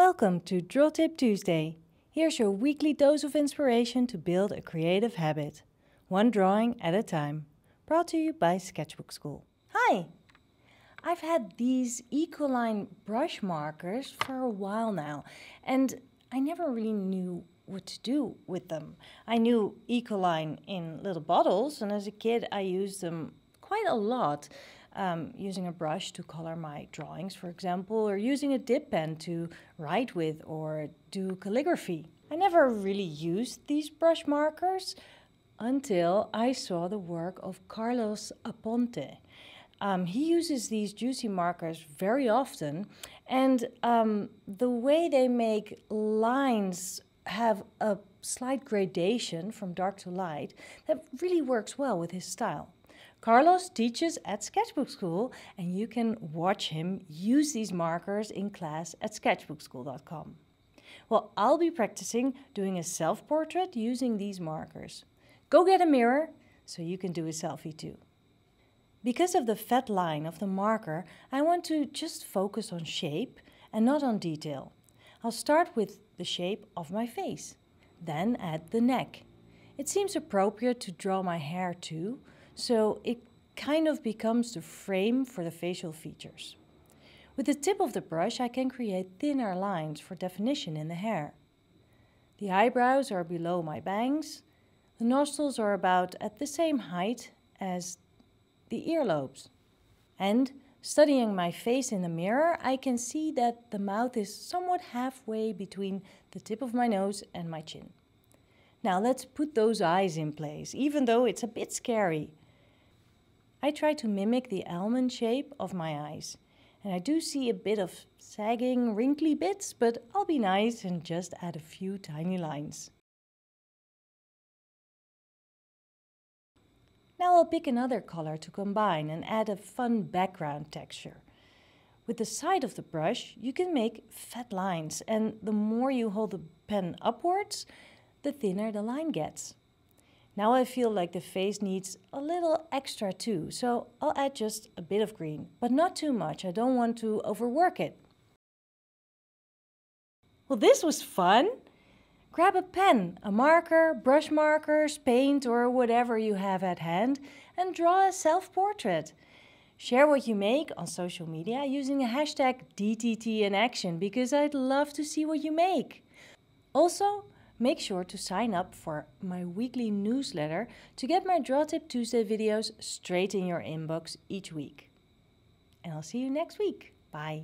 Welcome to Draw Tip Tuesday. Here's your weekly dose of inspiration to build a creative habit. One drawing at a time. Brought to you by Sketchbook School. Hi! I've had these Ecoline brush markers for a while now, and I never really knew what to do with them. I knew Ecoline in little bottles, and as a kid I used them quite a lot. Using a brush to color my drawings, for example, or using a dip pen to write with or do calligraphy. I never really used these brush markers until I saw the work of Carlos Aponte. He uses these juicy markers very often, and the way they make lines have a slight gradation from dark to light that really works well with his style. Carlos teaches at Sketchbook School, and you can watch him use these markers in class at sketchbookschool.com. Well, I'll be practicing doing a self-portrait using these markers. Go get a mirror so you can do a selfie too. Because of the fat line of the marker, I want to just focus on shape and not on detail. I'll start with the shape of my face, then add the neck. It seems appropriate to draw my hair too, so it kind of becomes the frame for the facial features. With the tip of the brush I can create thinner lines for definition in the hair. The eyebrows are below my bangs. The nostrils are about at the same height as the earlobes. And studying my face in the mirror, I can see that the mouth is somewhat halfway between the tip of my nose and my chin. Now let's put those eyes in place, even though it's a bit scary. I try to mimic the almond shape of my eyes, and I do see a bit of sagging, wrinkly bits, but I'll be nice and just add a few tiny lines. Now I'll pick another color to combine and add a fun background texture. With the side of the brush, you can make fat lines, and the more you hold the pen upwards, the thinner the line gets. Now I feel like the face needs a little extra too, so I'll add just a bit of green, but not too much. I don't want to overwork it. Well, this was fun! Grab a pen, a marker, brush markers, paint, or whatever you have at hand, and draw a self-portrait. Share what you make on social media using a hashtag DTTinaction because I'd love to see what you make. Also, make sure to sign up for my weekly newsletter to get my Draw Tip Tuesday videos straight in your inbox each week. And I'll see you next week. Bye.